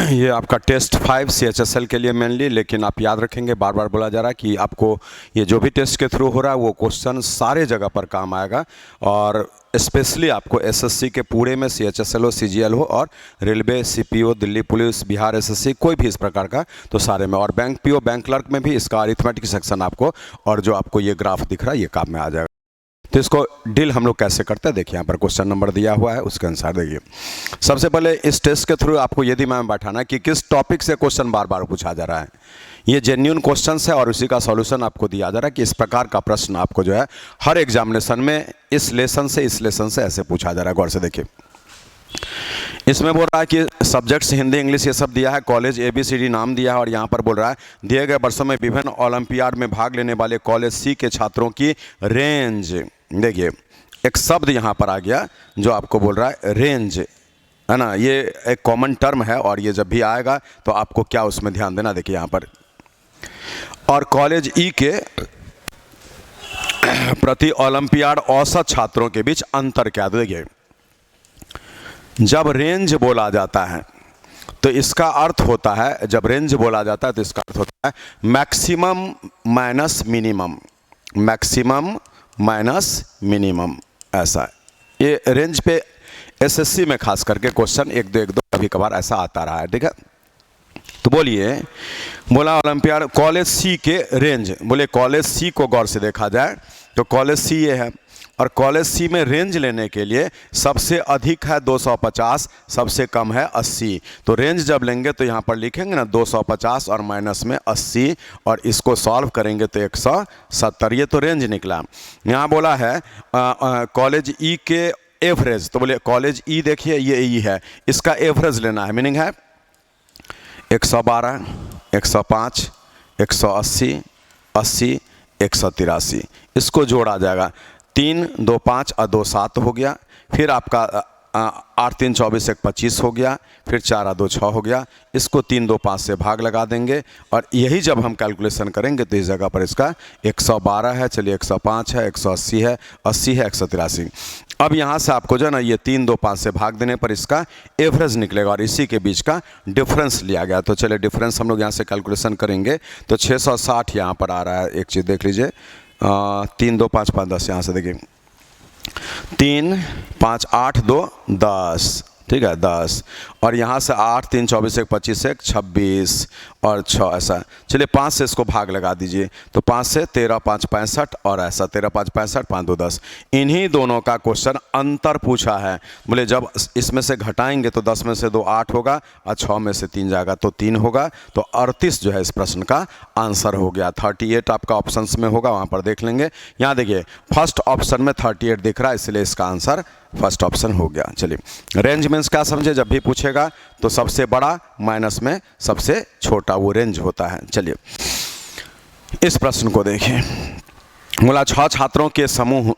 ये आपका test 5 CHSL के लिए मेनली, लेकिन आप याद रखेंगे, बार बार बोला जा रहा है कि आपको ये जो भी टेस्ट के थ्रू हो रहा है वो क्वेश्चन सारे जगह पर काम आएगा। और स्पेशली आपको एसएससी के पूरे में CHSL हो, CGL हो, और railway, CPO, Delhi police, Bihar SSC, कोई भी इस प्रकार का, तो सारे में, और बैंक PO, बैंक क्लर्क में भी इसका अरिथमेटिक सेक्शन आपको, और जो आपको ये ग्राफ दिख रहा है ये काम में आ जाएगा। तो इसको डील हम लोग कैसे करते हैं, देखिए यहाँ पर क्वेश्चन नंबर दिया हुआ है, उसके अनुसार देखिए। सबसे पहले इस टेस्ट के थ्रू आपको यदि मैं बैठाना कि किस टॉपिक से क्वेश्चन बार बार पूछा जा रहा है, ये जेन्युइन क्वेश्चन है और उसी का सॉल्यूशन आपको दिया जा रहा है कि इस प्रकार का प्रश्न आपको जो है हर एग्जामिनेशन में इस लेसन से ऐसे पूछा जा रहा है। गौर से देखिए, इसमें बोल रहा है कि सब्जेक्ट्स हिंदी, इंग्लिश ये सब दिया है, कॉलेज ABCD नाम दिया है, और यहाँ पर बोल रहा है दिए गए वर्षों में विभिन्न ओलंपियाड में भाग लेने वाले कॉलेज C के छात्रों की रेंज। देखिए एक शब्द यहाँ पर आ गया जो आपको बोल रहा है रेंज, है ना, ये एक कॉमन टर्म है, और ये जब भी आएगा तो आपको क्या उसमें ध्यान देना, देखिए यहाँ पर। और कॉलेज E के प्रति ओलंपियाड औसत छात्रों के बीच अंतर क्या, देखिए जब रेंज बोला जाता है तो इसका अर्थ होता है, जब रेंज बोला जाता है तो इसका अर्थ होता है maximum minus minimum, maximum minus minimum, ऐसा है। ये रेंज पे SSC में खास करके क्वेश्चन 1-2 कभी कभार ऐसा आता रहा है, ठीक है। तो बोलिए, बोला ओलंपियाड कॉलेज C के रेंज, बोले कॉलेज C को गौर से देखा जाए तो कॉलेज C ये है, और कॉलेज C में रेंज लेने के लिए सबसे अधिक है 250, सबसे कम है 80। तो रेंज जब लेंगे तो यहाँ पर लिखेंगे ना 250 और माइनस में 80, और इसको सॉल्व करेंगे तो 170, ये तो रेंज निकला। यहाँ बोला है कॉलेज E के एवरेज, तो बोले कॉलेज E देखिए ये E है, इसका एवरेज लेना है, मीनिंग है 112, 105, 180, 80, 183, इसको जोड़ा जाएगा। 3, 2, 5 और 2, 7 हो गया, फिर आपका 8, 3, 24, 1, 25 हो गया, फिर 4, 2, 6 हो गया, इसको 3, 2, 5 से भाग लगा देंगे, और यही जब हम कैलकुलेशन करेंगे तो इस जगह पर इसका 112 है, चलिए 105 है, 180 है, 80 है, 183। अब यहाँ से आपको जो है ना ये 3, 2, 5 से भाग देने पर इसका एवरेज निकलेगा, और इसी के बीच का डिफरेंस लिया गया। तो चलिए डिफरेंस हम लोग यहाँ से कैलकुलेशन करेंगे तो 660 यहाँ पर आ रहा है। एक चीज़ देख लीजिए, 3, 2, 5, 5, 10, यहाँ से देखिए 3, 5, 8, 2, 10, ठीक है 10, और यहाँ से 8, 3, 24, 1, 25, 1, 26 और 6, ऐसा। चलिए 5 से इसको भाग लगा दीजिए, तो 5 से 13, 5, 65 और ऐसा 13, 5, 65, 5, 2, 10। इन्हीं दोनों का क्वेश्चन अंतर पूछा है। बोले जब इसमें से घटाएंगे तो 10 में से 2 8 होगा, और 6 में से 3 जाएगा तो 3 होगा, तो 38 जो है इस प्रश्न का आंसर हो गया। 38 आपका ऑप्शंस में होगा, वहाँ पर देख लेंगे। यहाँ देखिए फर्स्ट ऑप्शन में 38 दिख रहा है, इसलिए इसका आंसर फर्स्ट ऑप्शन हो गया। चलिए रेंज मीन्स क्या समझे, जब भी पूछेगा तो सबसे बड़ा माइनस में सबसे छोटा, वो रेंज होता है। चलिए इस प्रश्न को देखिए, बोला 6 छात्रों के समूह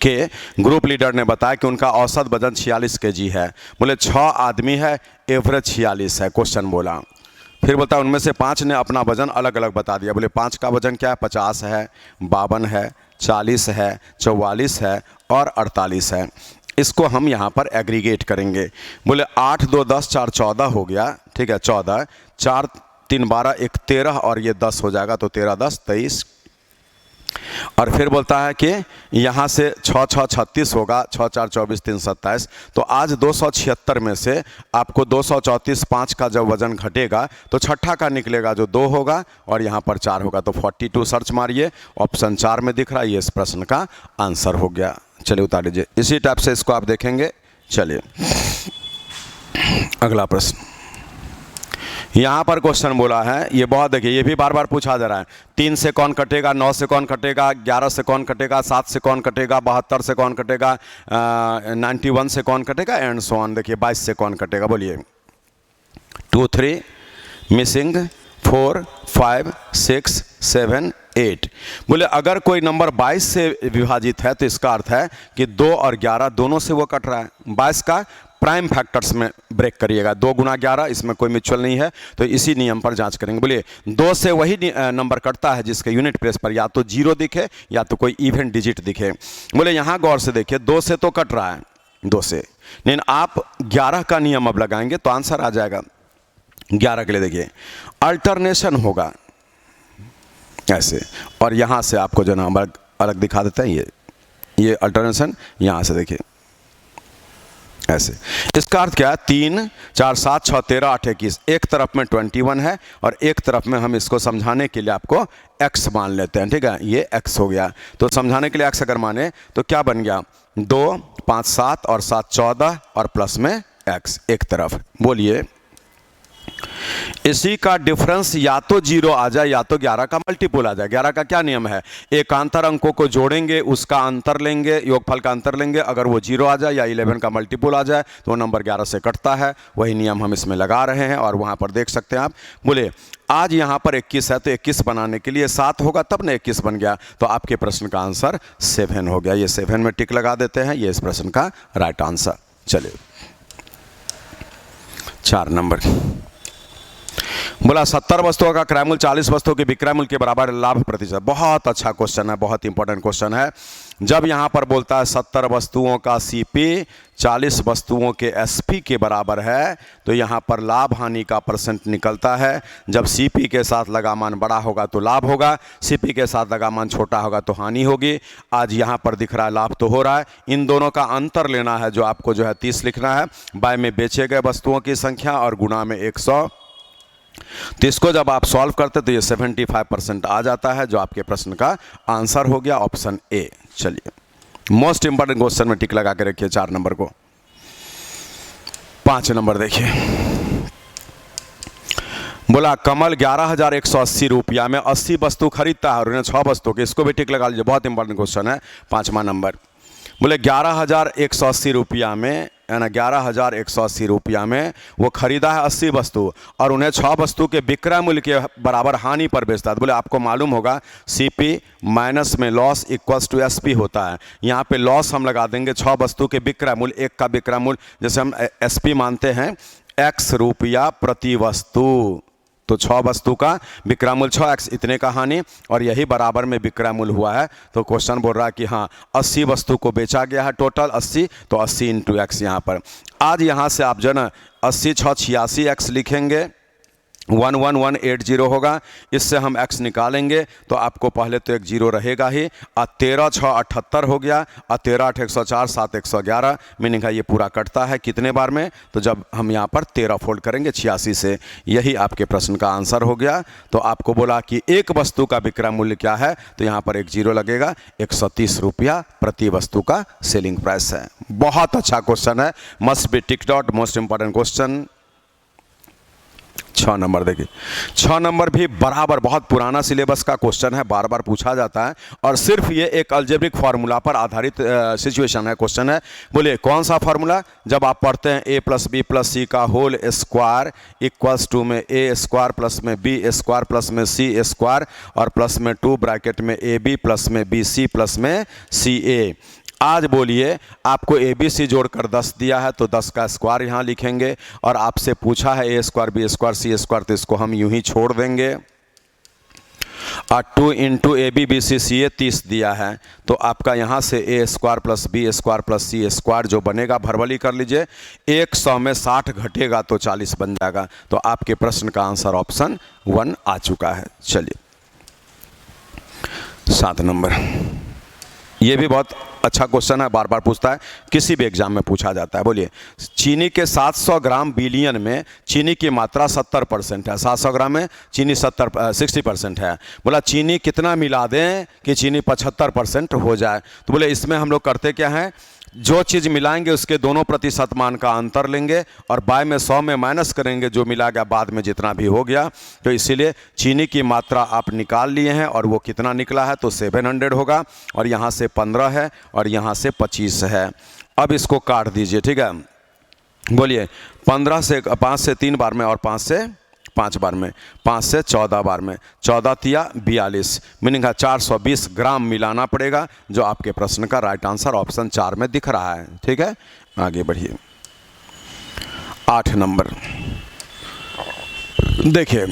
के ग्रुप लीडर ने बताया कि उनका औसत वजन 46 kg है। बोले 6 आदमी है, एवरेज 46 है। क्वेश्चन बोला, फिर बोलता है उनमें से 5 ने अपना वजन अलग अलग बता दिया। बोले 5 का वजन क्या है, 50 है, 52 है, 40 है, 44 है और 48 है। इसको हम यहाँ पर एग्रीगेट करेंगे। बोले 8, 2, 10, 4, 14 हो गया, ठीक है 14, 4, 3, 12, 1, 13 और ये 10 हो जाएगा, तो 13, 10, 23। और फिर बोलता है कि यहाँ से 6, 6, 36 होगा, 6, 4, 24, 3, 27। तो आज 276 में से आपको 234, 5 का जब वजन घटेगा तो छठा का निकलेगा जो 2 होगा, और यहाँ पर 4 होगा, तो 42 सर्च मारिए, ऑप्शन 4 में दिख रहा है, ये इस प्रश्न का आंसर हो गया। चलिए उतार लीजिए, इसी टाइप से इसको आप देखेंगे। चलिए अगला प्रश्न, यहाँ पर क्वेश्चन बोला है, ये बहुत देखिए, ये भी बार बार पूछा जा रहा है। 3 से कौन कटेगा, 9 से कौन कटेगा, 11 से कौन कटेगा, 7 से कौन कटेगा, 72 से कौन कटेगा, 91 से कौन कटेगा, एंड सो ऑन। देखिए 22 से कौन कटेगा, बोलिए 2, 3 मिसिंग, 4, 5, 6, 7, 8। बोले अगर कोई नंबर 22 से विभाजित है तो इसका अर्थ है कि 2 और 11 दोनों से वो कट रहा है। 22 का प्राइम फैक्टर्स में ब्रेक करिएगा, 2 गुना 11, इसमें कोई म्यूचुअल नहीं है, तो इसी नियम पर जांच करेंगे। बोलिए 2 से वही नंबर कटता है जिसके यूनिट प्लेस पर या तो 0 दिखे या तो कोई इवन डिजिट दिखे। बोले यहाँ गौर से देखिए, 2 से तो कट रहा है, 2 से, लेकिन आप 11 का नियम अब लगाएंगे तो आंसर आ जाएगा। 11 के लिए देखिए अल्टरनेशन होगा ऐसे, और यहाँ से आपको जो ना अलग अलग दिखा देता है ये अल्टरनेशन यहाँ से देखिए ऐसे। इसका अर्थ क्या है, 3 4 7 6 13 8 21, एक तरफ में 21 है और एक तरफ में हम इसको समझाने के लिए आपको x मान लेते हैं, ठीक है, ये x हो गया। तो समझाने के लिए x अगर माने तो क्या बन गया, 2 5 7 और 7 14 और प्लस में x एक तरफ। बोलिए इसी का डिफरेंस या तो 0 आ जाए या तो 11 का मल्टीपल आ जाए। 11 का क्या नियम है, एकांतर अंकों को जोड़ेंगे उसका अंतर लेंगे, योगफल का अंतर लेंगे, अगर वो 0 आ जाए या 11 का मल्टीपल आ जाए तो नंबर 11 से कटता है। वही नियम हम इसमें लगा रहे हैं और वहां पर देख सकते हैं आप। बोले आज यहां पर 21 है तो 21 बनाने के लिए 7 होगा तब ना 21 बन गया, तो आपके प्रश्न का आंसर 7 हो गया। ये 7 में टिक लगा देते हैं, ये इस प्रश्न का राइट आंसर। चलिए 4 नंबर बोला 70 वस्तुओं का क्रय मूल्य 40 वस्तुओं के विक्रय मूल्य के बराबर लाभ प्रतिशत। बहुत अच्छा क्वेश्चन है, बहुत इंपॉर्टेंट क्वेश्चन है। जब यहां पर बोलता है 70 वस्तुओं का सीपी 40 वस्तुओं के एसपी के बराबर है, तो यहां पर लाभ हानि का परसेंट निकलता है। जब सीपी के साथ लगा मान बड़ा होगा तो लाभ होगा, सीपी के साथ लगा मान छोटा होगा तो हानि होगी। आज यहां पर दिख रहा है लाभ तो हो रहा है, इन दोनों का अंतर लेना है जो आपको जो है 30 लिखना है, बाय में बेचे गए वस्तुओं की संख्या और गुणा में 100। तो इसको जब आप सॉल्व करते तो ये 75% आ जाता है, जो आपके प्रश्न का आंसर हो गया ऑप्शन ए। चलिए मोस्ट इंपॉर्टेंट क्वेश्चन में टिक लगा के रखिए 4 नंबर को। 5 नंबर देखिए, बोला कमल 11,180 रुपया में 80 वस्तु खरीदता है और उन्हें 6 वस्तु के, इसको भी टिक लगा लीजिए, बहुत इंपॉर्टेंट क्वेश्चन है। 5वां नंबर बोले 11,180 रुपया में, है ना, 11,180 रुपया में वो खरीदा है 80 वस्तु और उन्हें 6 वस्तु के विक्रय मूल्य के बराबर हानि पर बेचता है। बोले आपको मालूम होगा सीपी माइनस में लॉस इक्वल्स टू एसपी होता है। यहाँ पे लॉस हम लगा देंगे 6 वस्तु के विक्रय मूल्य, एक का विक्रय मूल्य जैसे हम एसपी मानते हैं x रुपया प्रति वस्तु, तो 6 वस्तु का विक्रय मूल्य 6x, इतने का हानि, और यही बराबर में विक्रय मूल्य हुआ है। तो क्वेश्चन बोल रहा है कि हाँ 80 वस्तु को बेचा गया है, टोटल 80, तो 80 इंटू एक्स यहाँ पर। आज यहाँ से आप जो ना 80 6 86 x लिखेंगे, 11180 होगा, इससे हम x निकालेंगे तो आपको पहले तो एक 0 रहेगा ही, और 13 6 78 हो गया, और 13 8 104 7 111, मीनिंग है ये पूरा कटता है कितने बार में, तो जब हम यहाँ पर 13 फोल्ड करेंगे 86 से, यही आपके प्रश्न का आंसर हो गया। तो आपको बोला कि एक वस्तु का विक्रय मूल्य क्या है, तो यहाँ पर एक 0 लगेगा, 130 रुपया प्रति वस्तु का सेलिंग प्राइस है। बहुत अच्छा क्वेश्चन है, must be tick dot, most important question. 6 number देखिए, 6 नंबर भी बराबर बहुत पुराना सिलेबस का क्वेश्चन है, बार बार पूछा जाता है, और सिर्फ ये एक अलजेब्रिक फार्मूला पर आधारित सिचुएशन है, क्वेश्चन है। बोलिए कौन सा फार्मूला, जब आप पढ़ते हैं a + b + c का होल स्क्वायर इक्वल्स टू में a स्क्वायर प्लस में b स्क्वायर प्लस में c स्क्वायर और प्लस में 2 ब्रैकेट में ab प्लस में bc प्लस में ca। आज बोलिए आपको ए बी सी जोड़कर 10 दिया है तो 10 का स्क्वायर यहाँ लिखेंगे, और आपसे पूछा है a square b square c square, तो इसको हम यूं ही छोड़ देंगे। और 2 into A B B C C A 30 दिया है, तो आपका यहाँ से a square plus b square plus c square जो बनेगा भरवली कर लीजिए, 100 में 60 घटेगा तो 40 बन जाएगा। तो आपके प्रश्न का आंसर ऑप्शन 1 आ चुका है। चलिए 7 नंबर, ये भी बहुत अच्छा क्वेश्चन है, बार बार पूछता है, किसी भी एग्जाम में पूछा जाता है। बोलिए चीनी के 700 ग्राम बिलियन में चीनी की मात्रा 70% है, 700 ग्राम में चीनी 60% है। बोला चीनी कितना मिला दें कि चीनी 75% हो जाए, तो बोले इसमें हम लोग करते क्या हैं, जो चीज़ मिलाएंगे उसके दोनों प्रतिशत मान का अंतर लेंगे और बाय में 100 में माइनस करेंगे, जो मिला गया बाद में जितना भी हो गया। तो इसीलिए चीनी की मात्रा आप निकाल लिए हैं और वो कितना निकला है, तो 700 होगा, और यहाँ से 15 है और यहाँ से 25 है। अब इसको काट दीजिए, ठीक है। बोलिए 15 से 5 से 3 बार में और 5 से 5 बार में, 5 से 14 बार में, 14 तिया 42, मीनिंग है 420 ग्राम मिलाना पड़ेगा, जो आपके प्रश्न का राइट आंसर ऑप्शन 4 में दिख रहा है। ठीक है, आगे बढ़िए। 8 नंबर देखिए,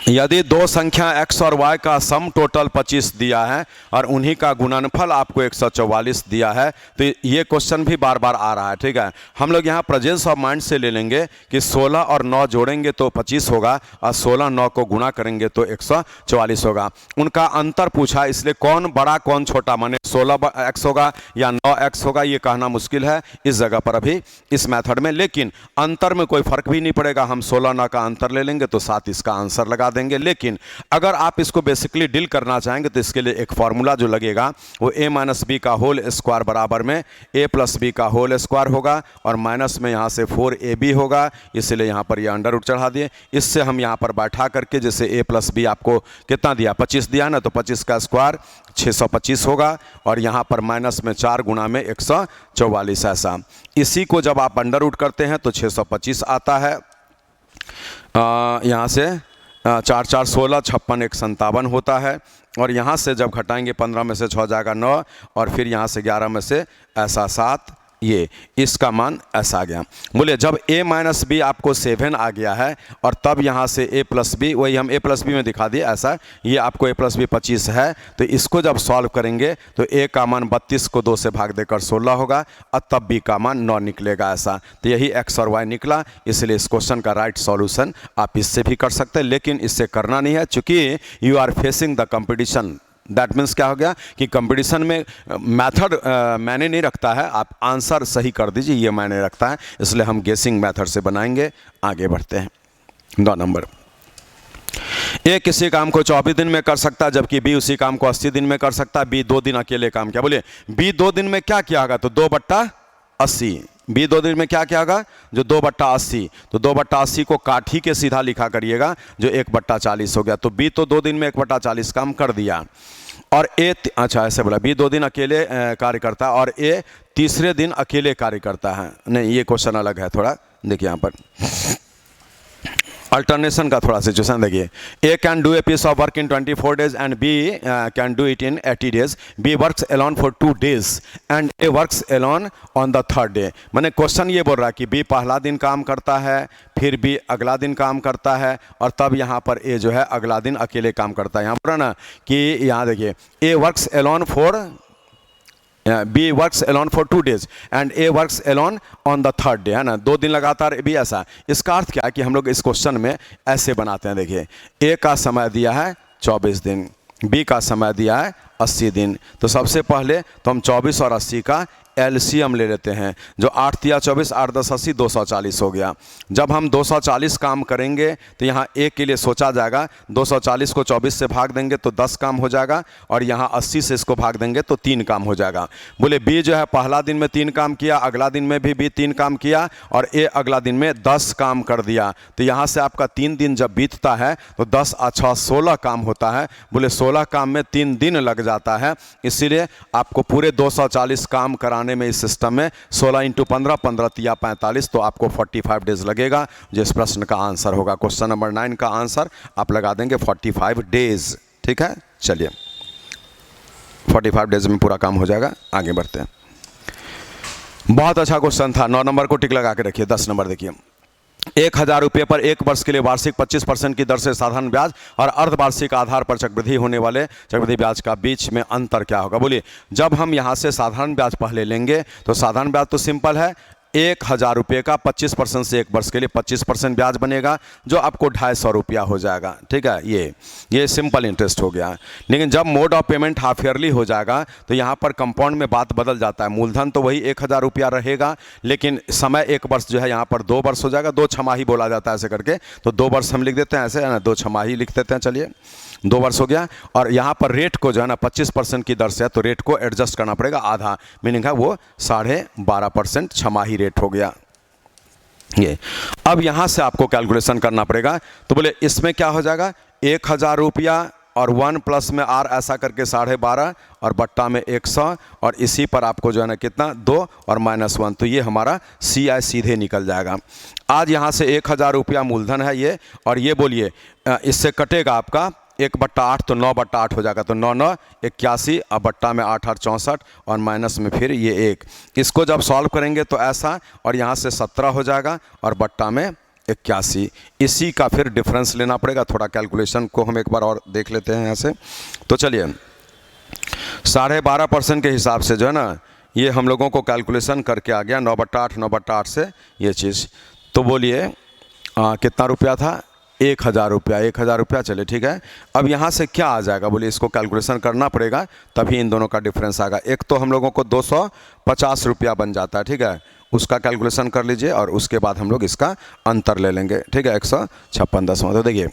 यदि दो संख्या x और y का सम टोटल 25 दिया है और उन्हीं का गुणनफल आपको 144 दिया है, तो ये क्वेश्चन भी बार बार आ रहा है। ठीक है, हम लोग यहाँ प्रेजेंस ऑफ माइंड से ले लेंगे कि 16 और 9 जोड़ेंगे तो 25 होगा और 16 9 को गुणा करेंगे तो 144 होगा। उनका अंतर पूछा, इसलिए कौन बड़ा कौन छोटा, माने 16x होगा या 9x होगा ये कहना मुश्किल है इस जगह पर अभी इस मेथड में। लेकिन अंतर में कोई फर्क भी नहीं पड़ेगा, हम 16 9 का अंतर ले लेंगे तो 7 इसका आंसर लगा देंगे। लेकिन अगर आप इसको बेसिकली डील करना चाहेंगे तो इसके लिए एक फॉर्मूला जो लगेगा वो a माइनस बी का होल स्क्वायर बराबर में a प्लस बी का होल स्क्वायर होगा और माइनस में यहाँ से 4ab होगा, इसलिए यहाँ पर ये अंडर रूट चढ़ा दिए। इससे हम यहाँ पर बैठा करके जैसे a प्लस बी आपको कितना दिया 25 दिया ना, तो 25 का स्क्वायर 625 होगा और यहाँ पर माइनस में 4 गुना में 144 ऐसा। इसी को जब आप अंडर रूट करते हैं तो 625 आता है। यहाँ से 4 4 16 56 1 57 होता है और यहाँ से जब घटाएंगे 15 में से 6 जाएगा 9 और फिर यहाँ से 11 में से ऐसा 7, ये इसका मान ऐसा आ गया। बोले जब a माइनस बी आपको 7 आ गया है और तब यहाँ से a प्लस बी, वही हम a प्लस बी में दिखा दिए ऐसा, ये आपको a प्लस बी 25 है, तो इसको जब सॉल्व करेंगे तो a का मान 32 को 2 से भाग देकर 16 होगा और तब b का मान 9 निकलेगा ऐसा। तो यही x और y निकला, इसलिए इस क्वेश्चन का राइट सॉल्यूशन आप इससे भी कर सकते हैं, लेकिन इससे करना नहीं है चूँकि you are facing the competition. That means क्या हो गया कि कंपटीशन में मेथड मायने नहीं रखता है, आप आंसर सही कर दीजिए ये मायने रखता है, इसलिए हम गेसिंग मेथड से बनाएंगे। आगे बढ़ते हैं। 2 नंबर, ए किसी काम को 24 दिन में कर सकता है जबकि बी उसी काम को 80 दिन में कर सकता है। बी 2 दिन अकेले काम किया। बोलिए बी 2 दिन में क्या किया होगा, तो 2/80। बी 2 दिन में क्या क्या होगा, जो 2/80, तो 2/80 को काट ही के सीधा लिखा करिएगा जो 1/40 हो गया। तो बी तो 2 दिन में 1/40 काम कर दिया और ए, अच्छा ऐसे बोला, बी 2 दिन अकेले कार्य करता है और ए तीसरे दिन अकेले कार्य करता है। नहीं ये क्वेश्चन अलग है थोड़ा, देखिए यहाँ पर अल्टरनेशन का थोड़ा सिचुएशन देखिए। A can do a piece of work in 24 days and B can do it in 80 days। B works alone for 2 days and A works alone on the 3rd day। मैंने question ये बोल रहा है कि B पहला दिन काम करता है, फिर बी अगला दिन काम करता है और तब यहाँ पर ए जो है अगला दिन अकेले काम करता है। यहाँ पर ना कि यहाँ देखिए A works alone for, B works alone for 2 days and A works alone on the 3rd day, है ना, 2 दिन लगातार भी ऐसा। इसका अर्थ क्या है कि हम लोग इस क्वेश्चन में ऐसे बनाते हैं। देखिए ए का समय दिया है 24 दिन, बी का समय दिया है 80 दिन, तो सबसे पहले तो हम 24 और 80 का एलसीएम ले लेते हैं। जो 8 तिया 24, 8 10 80, 240 हो गया। जब हम 240 काम करेंगे तो यहाँ ए के लिए सोचा जाएगा 240 को 24 से भाग देंगे तो 10 काम हो जाएगा और यहाँ 80 से इसको भाग देंगे तो 3 काम हो जाएगा। बोले बी जो है पहला दिन में 3 काम किया, अगला दिन में भी 3 काम किया और ए अगला दिन में 10 काम कर दिया। तो यहाँ से आपका 3 दिन जब बीतता है तो 10 अच्छा 16 काम होता है। बोले 16 काम में 3 दिन लग जाता है, इसीलिए आपको पूरे 240 काम कराने में इस सिस्टम में 16 × 15, 15 तिया 45, तो आपको 45 डेज लगेगा, जो इस प्रश्न का आंसर होगा। क्वेश्चन नंबर 9 का आंसर आप लगा देंगे 45 डेज। ठीक है, चलिए 45 डेज में पूरा काम हो जाएगा। आगे बढ़ते हैं। बहुत अच्छा क्वेश्चन था। 9 नंबर को टिक लगा के रखिए। 10 नंबर देखिए, 1000 रुपये पर 1 वर्ष के लिए वार्षिक 25% की दर से साधारण ब्याज और अर्धवार्षिक आधार पर चक्रवृद्धि होने वाले चक्रवृद्धि ब्याज का बीच में अंतर क्या होगा। बोलिए जब हम यहाँ से साधारण ब्याज पहले लेंगे तो साधारण ब्याज तो सिंपल है, 1000 रुपये का 25% से 1 वर्ष के लिए 25% ब्याज बनेगा, जो आपको 250 रुपया हो जाएगा। ठीक है, ये सिंपल इंटरेस्ट हो गया। लेकिन जब mode of payment half yearly हो जाएगा तो यहाँ पर कंपाउंड में बात बदल जाता है। मूलधन तो वही 1000 रुपया रहेगा, लेकिन समय 1 वर्ष जो है यहाँ पर 2 वर्ष हो जाएगा। 2 छमाही बोला जाता है ऐसे करके, तो 2 वर्ष हम लिख देते हैं ऐसे, है ना, 2 छमाही लिख देते हैं। चलिए 2 वर्ष हो गया और यहाँ पर रेट को जो है ना 25% की दर से है, तो रेट को एडजस्ट करना पड़ेगा आधा, मीनिंग है वो 12.5% छमाही रेट हो गया ये। अब यहाँ से आपको कैलकुलेशन करना पड़ेगा। तो बोले इसमें क्या हो जाएगा, 1000 रुपया और 1 प्लस में आर ऐसा करके 12.5 और बट्टा में 100 और इसी पर आपको जो है ना कितना 2 और -1, तो ये हमारा CI सीधे निकल जाएगा। आज यहाँ से 1000 रुपया मूलधन है ये, और ये बोलिए इससे कटेगा आपका 1/8, तो 9/8 हो जाएगा, तो 9 9 81 और बट्टा में 8 8 64 और माइनस में फिर ये 1। इसको जब सॉल्व करेंगे तो ऐसा, और यहाँ से 17 हो जाएगा और बट्टा में 81। इसी का फिर डिफरेंस लेना पड़ेगा। थोड़ा कैलकुलेशन को हम एक बार और देख लेते हैं यहाँ से। तो चलिए 12.5% के हिसाब से जो है ना, ये हम लोगों को कैलकुलेशन करके आ गया 9/8, 9/8 से ये चीज़। तो बोलिए कितना रुपया था? 1000 रुपया, 1000 रुपया। चलिए ठीक है। अब यहाँ से क्या आ जाएगा? बोलिए इसको कैलकुलेशन करना पड़ेगा, तभी इन दोनों का डिफरेंस आएगा। एक तो हम लोगों को 250 रुपया बन जाता है, ठीक है, उसका कैलकुलेशन कर लीजिए और उसके बाद हम लोग इसका अंतर ले लेंगे, ठीक है, 156। तो देखिए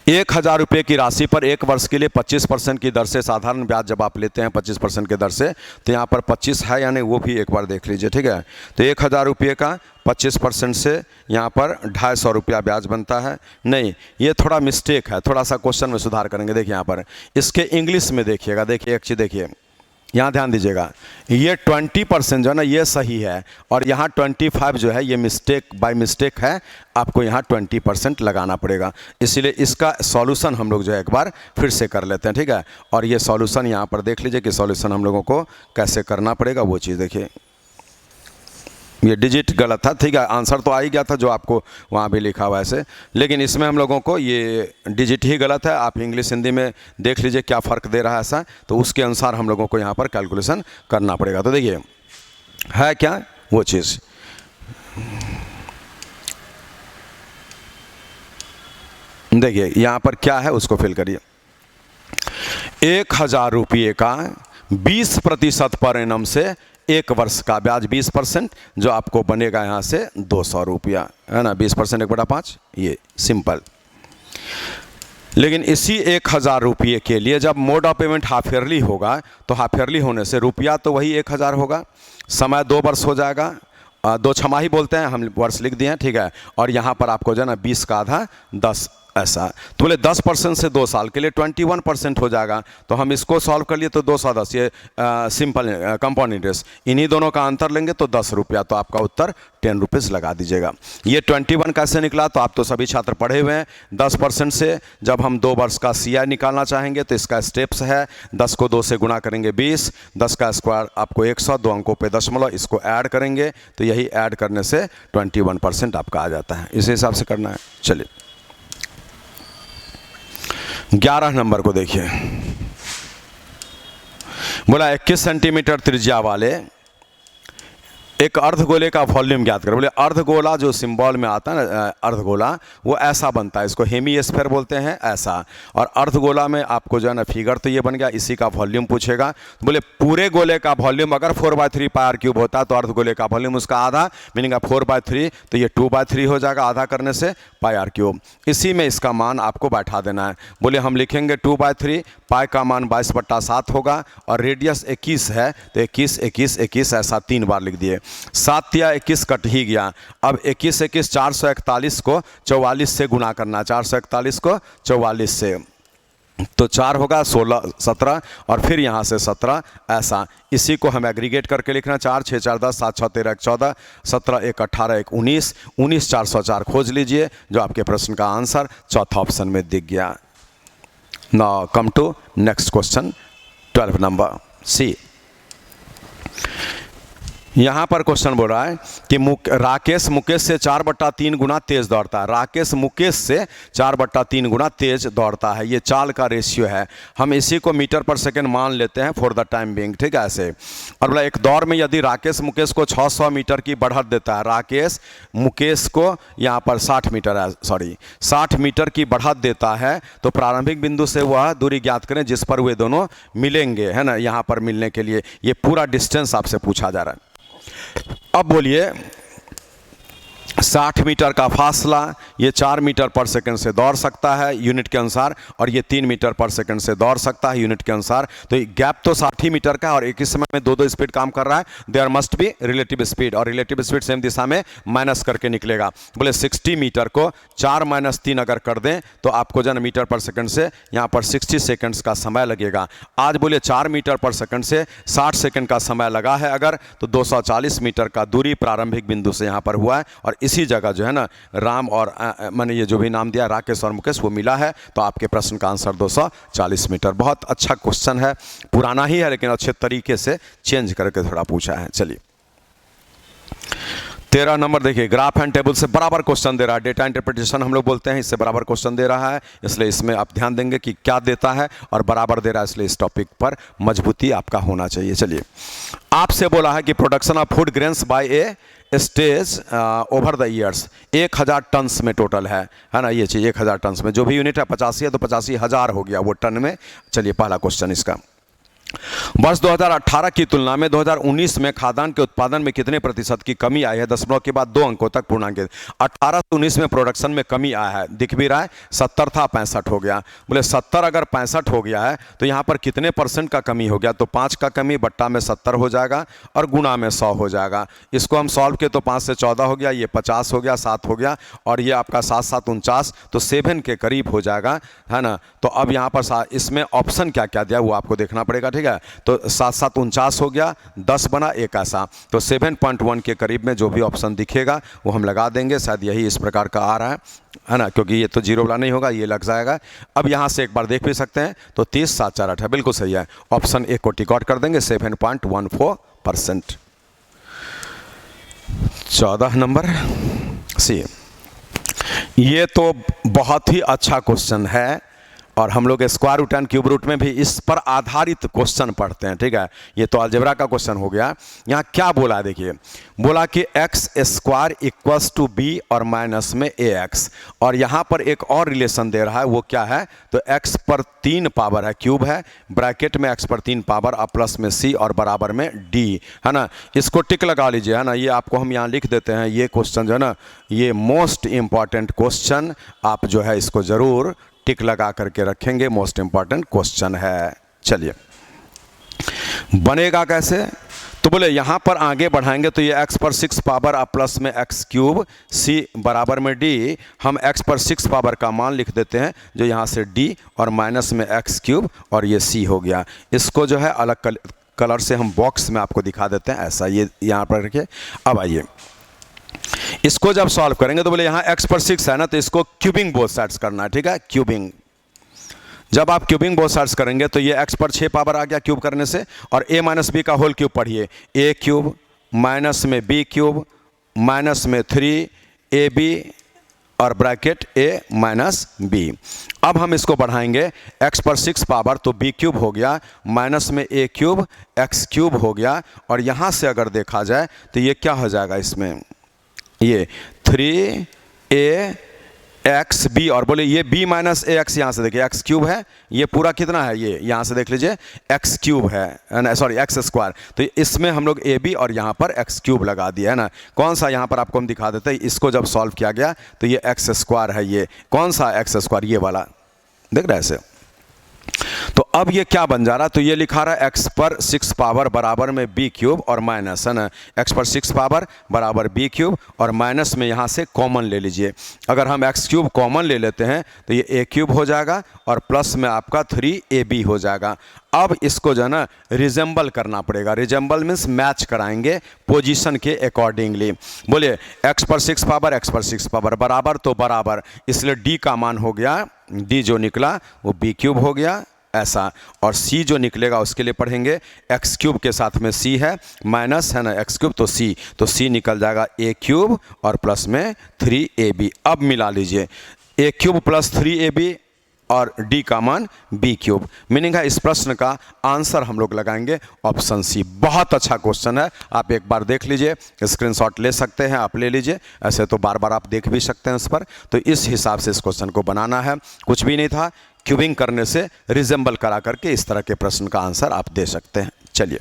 1000 रुपये की राशि पर 1 वर्ष के लिए 25% की दर से साधारण ब्याज जब आप लेते हैं 25% के दर से, तो यहाँ पर 25 है या नहीं वो भी एक बार देख लीजिए, ठीक है। तो 1000 रुपये का 25% से यहाँ पर 250 रुपया ब्याज बनता है। नहीं, ये थोड़ा मिस्टेक है, थोड़ा सा क्वेश्चन में सुधार करेंगे। देखिए यहाँ पर इसके इंग्लिश में देखिएगा, देखिए एक चीज़ देखिए, यहाँ ध्यान दीजिएगा, ये 20% जो है ना ये सही है, और यहाँ 25 जो है ये मिस्टेक बाय मिस्टेक है, आपको यहाँ 20% लगाना पड़ेगा। इसीलिए इसका सॉल्यूशन हम लोग जो है एक बार फिर से कर लेते हैं, ठीक है। और ये सॉल्यूशन यहाँ पर देख लीजिए कि सॉल्यूशन हम लोगों को कैसे करना पड़ेगा, वो चीज़ देखिए। ये डिजिट गलत था, ठीक है, आंसर तो आ ही गया था जो आपको वहाँ भी लिखा हुआ है ऐसे, लेकिन इसमें हम लोगों को ये डिजिट ही गलत है। आप इंग्लिश हिंदी में देख लीजिए क्या फ़र्क दे रहा है ऐसा, तो उसके अनुसार हम लोगों को यहाँ पर कैलकुलेशन करना पड़ेगा। तो देखिए है क्या वो चीज़, देखिए यहाँ पर क्या है उसको फिल करिए। 1000 रुपये का 20% पर एनम से 1 वर्ष का ब्याज 20%, जो आपको बनेगा यहाँ से 200 रुपया, है ना। 20% 1/5, ये सिंपल। लेकिन इसी 1000 रुपये के लिए जब mode of payment half yearly होगा, तो हाफ ईयरली होने से रुपया तो वही 1000 होगा, समय 2 वर्ष हो जाएगा, 2 छमाही बोलते हैं हम, वर्ष लिख दिए हैं, ठीक है। और यहाँ पर आपको जो है ना 20 का आधा 10 ऐसा, तो बोले 10% से 2 साल के लिए 21% हो जाएगा। तो हम इसको सॉल्व कर लिए तो 210, ये सिंपल कंपाउंड इंटरेस्ट, इन्हीं दोनों का अंतर लेंगे तो 10 रुपया, तो आपका उत्तर 10 रुपीज़ लगा दीजिएगा। ये 21 कैसे निकला? तो आप तो सभी छात्र पढ़े हुए हैं। 10% से जब हम 2 वर्ष का CI निकालना चाहेंगे तो इसका स्टेप्स है, 10 को 2 से गुणा करेंगे 20, 10 का स्क्वायर आपको 100, 2 अंकों पे दशमलव, इसको ऐड करेंगे तो यही ऐड करने से 21% आपका आ जाता है। इस हिसाब से करना है। चलिए 11 नंबर को देखिए, बोला 21 सेंटीमीटर त्रिज्या वाले एक अर्धगोले का वॉल्यूम ज्ञात करें। बोले अर्धगोला जो सिंबल में आता है ना, अर्धगोला वो ऐसा बनता है, इसको हेमीस्फीयर बोलते हैं ऐसा। और अर्धगोला में आपको जो है ना फिगर तो ये बन गया, इसी का वॉल्यूम पूछेगा। तो बोले पूरे गोले का वॉल्यूम अगर 4/3 πr³ होता तो अर्धगोले का वॉल्यूम उसका आधा, मीनिंग 4/3, तो ये 2/3 हो जाएगा आधा करने से πr³। इसी में इसका मान आपको बैठा देना है। बोले हम लिखेंगे 2/3, पाई का मान 22/7 होगा, और रेडियस 21 है तो 21, 21, 21 ऐसा 3 बार लिख दिए। 7 या 21 कट ही गया। अब 21, 21, 441 को 44 से गुना करना, 441 को 44 से, तो 4 होगा, 16, 17 और फिर यहाँ से 17 ऐसा। इसी को हम एग्रीगेट करके लिखना, 4, 6, 4, 10, 7, 6, 13, 14, 17, 1, 18, 1, 19, 19, 404 खोज लीजिए, जो आपके प्रश्न का आंसर चौथा ऑप्शन में दिख गया। Now come to next question 12 number C. यहाँ पर क्वेश्चन बोल रहा है कि राकेश मुकेश से 4/3 गुना तेज दौड़ता है। राकेश मुकेश से 4/3 गुना तेज दौड़ता है, ये चाल का रेशियो है। हम इसी को मीटर पर सेकंड मान लेते हैं फॉर द टाइम बिंग, ठीक है ऐसे। और बोला एक दौड़ में यदि राकेश मुकेश को 600 मीटर की बढ़त देता है, राकेश मुकेश को यहाँ पर 60 मीटर की बढ़त देता है, तो प्रारंभिक बिंदु से वह दूरी ज्ञात करें जिस पर वे दोनों मिलेंगे, है ना। यहाँ पर मिलने के लिए ये पूरा डिस्टेंस आपसे पूछा जा रहा है। अब बोलिए 60 मीटर का फासला, ये 4 मीटर पर सेकंड से दौड़ सकता है यूनिट के अनुसार, और ये 3 मीटर पर सेकंड से दौड़ सकता है यूनिट के अनुसार। तो गैप तो 60 मीटर का, और एक ही समय में 2-2 स्पीड काम कर रहा है। There must be relative speed, और रिलेटिव स्पीड सेम दिशा में माइनस करके निकलेगा। बोले 60 मीटर को 4 - 3 अगर कर दें तो आपको जो मीटर पर सेकंड से यहाँ पर 60 सेकंड्स का समय लगेगा। आज बोले 4 मीटर पर सेकंड से 60 सेकंड का समय लगा है अगर, तो 240 मीटर का दूरी प्रारंभिक बिंदु से यहाँ पर हुआ है, और इसी जगह जो है ना राम और मैंने ये जो भी नाम दिया राकेश और मुकेश वो मिला है। तो आपके प्रश्न का आंसर 240 मीटर। बहुत अच्छा क्वेश्चन है, पुराना ही है लेकिन अच्छे तरीके से चेंज करके थोड़ा पूछा है। चलिए 13 नंबर देखिए, ग्राफ एंड टेबल से बराबर क्वेश्चन दे रहा है। डेटा इंटरप्रिटेशन हम लोग बोलते हैं, इससे बराबर क्वेश्चन दे रहा है, इसलिए इसमें आप ध्यान देंगे कि क्या देता है और बराबर दे रहा है, इसलिए इस टॉपिक पर मजबूती आपका होना चाहिए। चलिए, आपसे बोला है कि production of food grains by a stage over the years 1000 tons में टोटल है ना, ये चीज़ 1000 टन्स में, जो भी यूनिट है 85 है तो 85,000 हो गया वो टन में। चलिए पहला क्वेश्चन इसका, वर्ष 2018 की तुलना में 2019 में खाद्यान्न के उत्पादन में कितने प्रतिशत की कमी आई है? दशमलव के बाद 2 अंकों तक पूर्णांक। 18 से 19 में प्रोडक्शन में कमी आया है, दिख भी रहा है, 70 था 65 हो गया। बोले 70 अगर 65 हो गया है तो यहाँ पर कितने % का कमी हो गया? तो 5 का कमी बट्टा में 70 हो जाएगा और गुणा में 100 हो जाएगा। इसको हम सॉल्व किए तो 5 से 14 हो गया, ये 50 हो गया, 7 हो गया और ये आपका 7 7 49, तो 7 के करीब हो जाएगा, है ना। तो अब यहाँ पर इसमें ऑप्शन क्या क्या दिया वो आपको देखना पड़ेगा, ठीक है। तो 7 7 49 हो गया, 10 बना, एक ऐसा, तो 7.1 के करीब में जो भी ऑप्शन दिखेगा वो हम लगा देंगे। शायद यही इस प्रकार का आ रहा है ना, क्योंकि ये तो जीरो वाला नहीं होगा, ये लग जाएगा। अब यहाँ से एक बार देख भी सकते हैं, तो 30 7 4 8 है, बिल्कुल सही है। ऑप्शन ए को टिक आउट कर देंगे, 7.14%। 14 नंबर सी, ये तो बहुत ही अच्छा क्वेश्चन है और हम लोग square root and cube root में भी इस पर आधारित क्वेश्चन पढ़ते हैं, ठीक है। ये तो अलजेब्रा का क्वेश्चन हो गया। यहाँ क्या बोला है देखिए, बोला कि X square equals to B और माइनस में ए एक्स, और यहाँ पर एक और रिलेशन दे रहा है, वो क्या है? तो एक्स पर 3 पावर है, क्यूब है, ब्रैकेट में एक्स पर 3 पावर और प्लस में सी और बराबर में डी, है ना। इसको टिक लगा लीजिए, है ना। ये आपको हम यहाँ लिख देते हैं, ये क्वेश्चन जो है ना, ये मोस्ट इंपॉर्टेंट क्वेश्चन, आप जो है इसको ज़रूर टिक लगा करके रखेंगे, मोस्ट इंपॉर्टेंट क्वेश्चन है। चलिए, बनेगा कैसे? तो बोले यहाँ पर आगे बढ़ाएंगे तो ये x पर 6 पावर और प्लस में x क्यूब c बराबर में d, हम x पर 6 पावर का मान लिख देते हैं जो यहाँ से d और माइनस में x क्यूब और ये c हो गया। इसको जो है अलग कलर से हम बॉक्स में आपको दिखा देते हैं, ऐसा ये यहाँ पर रखिए। अब आइए, इसको जब सॉल्व करेंगे तो बोले यहाँ x पर 6 है ना, तो इसको क्यूबिंग बोथ साइड्स करना है, ठीक है। क्यूबिंग, जब आप क्यूबिंग बोथ साइड्स करेंगे तो ये x पर 6 पावर आ गया क्यूब करने से, और a माइनस बी का होल क्यूब पढ़िए, a क्यूब माइनस में b क्यूब माइनस में 3ab और ब्रैकेट a माइनस b। अब हम इसको बढ़ाएंगे, x पर 6 पावर तो b क्यूब हो गया, माइनस में a क्यूब x क्यूब हो गया, और यहाँ से अगर देखा जाए तो ये क्या हो जाएगा, इसमें ये 3ax और बोले ये b माइनस ए एक्स, यहाँ से देखिए x क्यूब है, ये पूरा कितना है, ये यहाँ से देख लीजिए x क्यूब है, सॉरी x स्क्वायर, तो इसमें हम लोग ab और यहाँ पर x क्यूब लगा दिया है ना। कौन सा यहाँ पर आपको हम दिखा देते हैं, इसको जब सॉल्व किया गया तो ये x स्क्वायर है, ये कौन सा x स्क्वायर, ये वाला देख रहे हैं ऐसे। तो अब ये क्या बन जा रहा है, तो ये लिखा रहा है x पर 6 पावर बराबर में b क्यूब और माइनस, है ना, x पर 6 पावर बराबर b क्यूब और माइनस में यहाँ से कॉमन ले लीजिए। अगर हम x क्यूब कॉमन ले लेते हैं तो ये a क्यूब हो जाएगा और प्लस में आपका 3ab हो जाएगा। अब इसको जो है ना रिजेंबल करना पड़ेगा, रिजेंबल मीन्स मैच कराएंगे पोजीशन के अकॉर्डिंगली। बोलिए x पर 6 पावर x पर 6 पावर बराबर तो बराबर, इसलिए d का मान हो गया, d जो निकला वो b क्यूब हो गया ऐसा, और c जो निकलेगा उसके लिए पढ़ेंगे x क्यूब के साथ में c है माइनस, है ना, x क्यूब तो c निकल जाएगा a क्यूब और प्लस में 3ab। अब मिला लीजिए a क्यूब प्लस 3ab और d का मान b क्यूब, मीनिंग है इस प्रश्न का आंसर हम लोग लगाएंगे ऑप्शन सी। बहुत अच्छा क्वेश्चन है, आप एक बार देख लीजिए, स्क्रीनशॉट ले सकते हैं, आप ले लीजिए, ऐसे तो बार बार आप देख भी सकते हैं इस पर। तो इस हिसाब से इस क्वेश्चन को बनाना है, कुछ भी नहीं था, क्यूबिंग करने से रिजेंबल करा करके इस तरह के प्रश्न का आंसर आप दे सकते हैं। चलिए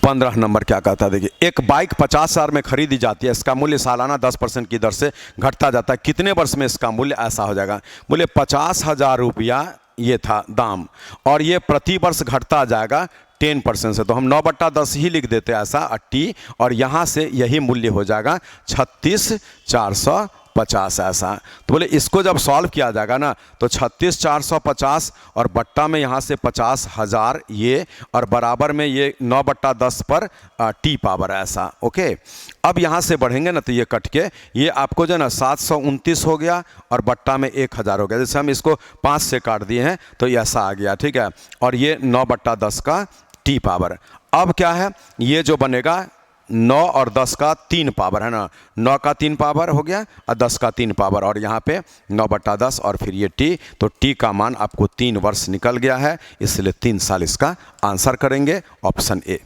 15 नंबर क्या कहता है देखिए, एक बाइक 50,000 में खरीदी जाती है, इसका मूल्य सालाना 10% की दर से घटता जाता है, कितने वर्ष में इसका मूल्य ऐसा हो जाएगा? बोले 50,000 रुपया ये था दाम, और ये प्रति वर्ष घटता जाएगा 10% से, तो हम 9/10 ही लिख देते हैं ऐसा 80, और यहाँ से यही मूल्य हो जाएगा 36,450 ऐसा। तो बोले इसको जब सॉल्व किया जाएगा ना तो 36,450 और बट्टा में यहाँ से 50,000 ये, और बराबर में ये 9/10 पर टी पावर ऐसा। ओके, अब यहाँ से बढ़ेंगे ना तो ये कट के ये आपको जो ना 729 हो गया और बट्टा में 1000 हो गया। जैसे हम इसको 5 से काट दिए हैं तो ये ऐसा आ गया, ठीक है, और ये 9/10 का टी पावर। अब क्या है, ये जो बनेगा 9 और 10 का 3 पावर है ना, 9 का 3 पावर हो गया और 10 का 3 पावर, और यहाँ पे 9/10 और फिर ये t, तो t का मान आपको 3 वर्ष निकल गया है, इसलिए 3 साल इसका आंसर करेंगे ऑप्शन ए।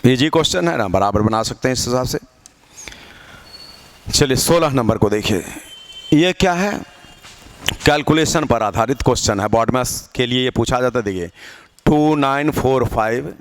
इजी क्वेश्चन है ना, बराबर बना सकते हैं इस हिसाब से। चलिए 16 नंबर को देखिए, ये क्या है, कैलकुलेशन पर आधारित क्वेश्चन है, बोर्ड में के लिए ये पूछा जाता है। देखिए 2945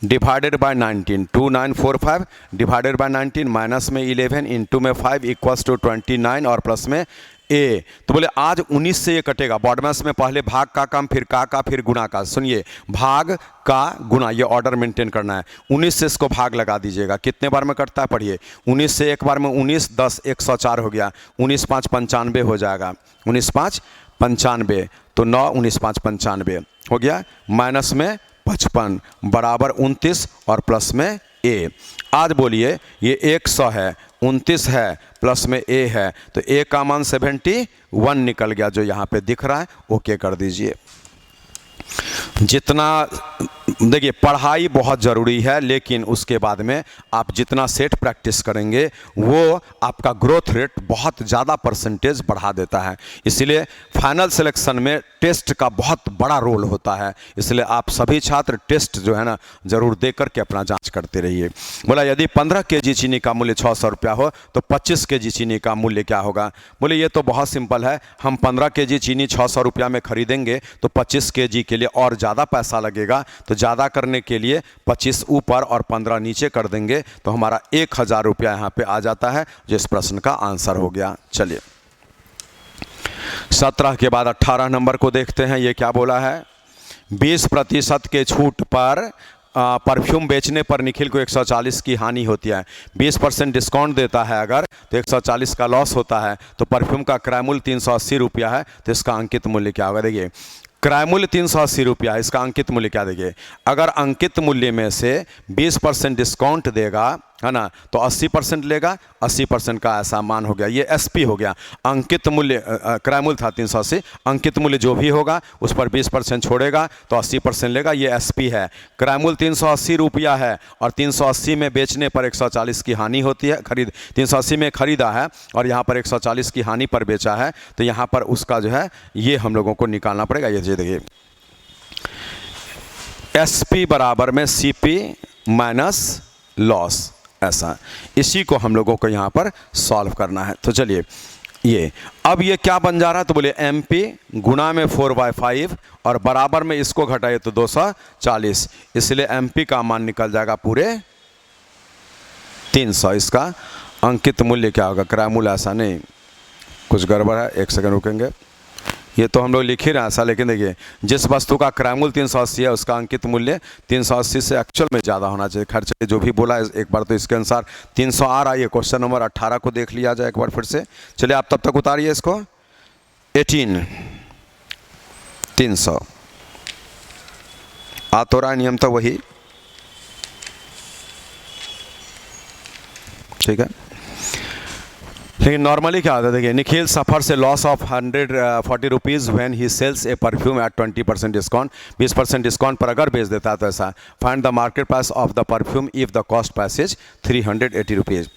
divided by 19, 2945 divided by 19, minus में 11, इंटू में 5 इक्वल्स टू 29 और प्लस में ए। तो बोले आज 19 से ये कटेगा। बॉडमैस में पहले भाग का काम, फिर का फिर गुना का। सुनिए, भाग का गुना, ये ऑर्डर मेंटेन करना है। 19 से इसको भाग लगा दीजिएगा, कितने बार में कटता है पढ़िए। 19 से एक बार में 19, 10 104 हो गया, 19 5 95 हो जाएगा, 19 5 95, तो 9 19 5 95 हो गया, माइनस में 55 बराबर 29 और प्लस में ए। आज बोलिए ये 100 है, 29 है, प्लस में ए है, तो ए का मान 71 निकल गया, जो यहाँ पे दिख रहा है। ओके कर दीजिए। जितना देखिए पढ़ाई बहुत ज़रूरी है, लेकिन उसके बाद में आप जितना सेट प्रैक्टिस करेंगे वो आपका ग्रोथ रेट बहुत ज़्यादा परसेंटेज बढ़ा देता है। इसलिए फाइनल सिलेक्शन में टेस्ट का बहुत बड़ा रोल होता है, इसलिए आप सभी छात्र टेस्ट जो है ना ज़रूर दे करके अपना जांच करते रहिए। बोला यदि 15 kg चीनी का मूल्य 600 रुपया हो तो 25 kg चीनी का मूल्य क्या होगा। बोले ये तो बहुत सिंपल है, हम 15 kg चीनी 600 रुपया में खरीदेंगे तो 25 kg के लिए और ज़्यादा पैसा लगेगा, तो ज़्यादा करने के लिए 25 ऊपर और 15 नीचे कर देंगे, तो हमारा 1000 रुपया यहाँ पे आ जाता है, जो इस प्रश्न का आंसर हो गया। चलिए 17 के बाद 18 नंबर को देखते हैं। ये क्या बोला है, 20% के छूट पर परफ्यूम बेचने पर निखिल को 140 की हानि होती है। 20% डिस्काउंट देता है अगर, तो 140 का लॉस होता है। तो परफ्यूम का क्रय मूल्य 380 रुपया है, तो इसका अंकित मूल्य क्या होगा। देखिए क्रय मूल्य 380 रुपया है, इसका अंकित मूल्य क्या। देखिए अगर अंकित मूल्य में से 20% डिस्काउंट देगा है ना, तो 80% लेगा, 80% का ऐसा मान हो गया, ये एसपी हो गया। अंकित मूल्य क्रय मूल्य था 380, अंकित मूल्य जो भी होगा उस पर 20% छोड़ेगा तो 80% लेगा, ये एसपी है। क्रय मूल्य 380 रुपया है और 380 में बेचने पर 140 की हानि होती है। 380 में खरीदा है और यहाँ पर 140 की हानि पर बेचा है, तो यहाँ पर उसका जो है ये हम लोगों को निकालना पड़ेगा। ये देखिए एसपी बराबर में सीपी माइनस लॉस, ऐसा इसी को हम लोगों को यहाँ पर सॉल्व करना है। तो चलिए ये अब ये क्या बन जा रहा है, तो बोले MP गुना में 4/5 और बराबर में इसको घटाए तो 240, इसलिए MP का मान निकल जाएगा पूरे 300। इसका अंकित मूल्य क्या होगा, क्रय मूल्य ऐसा नहीं, कुछ गड़बड़ है, एक सेकंड रुकेंगे। ये तो हम लोग लिख ही रहे हैं ऐसा, लेकिन देखिए जिस वस्तु का क्रय मूल्य 380 है उसका अंकित मूल्य 380 से एक्चुअल में ज़्यादा होना चाहिए। खर्च जो भी बोला है एक बार तो इसके अनुसार 300 आ रहा है। ये क्वेश्चन नंबर 18 को देख लिया जाए एक बार फिर से। चलिए आप तब तक उतारिए इसको। 18 300 आ तो रहा है, नियम तो वही, ठीक है। लेकिन नॉर्मली क्या होता है, देखिए निखिल सफर से loss of 140 rupees when he sells a perfume at 20% discount. 20% discount पर अगर बेच देता है तो ऐसा, find the market price of the perfume if the cost passage 380 rupees.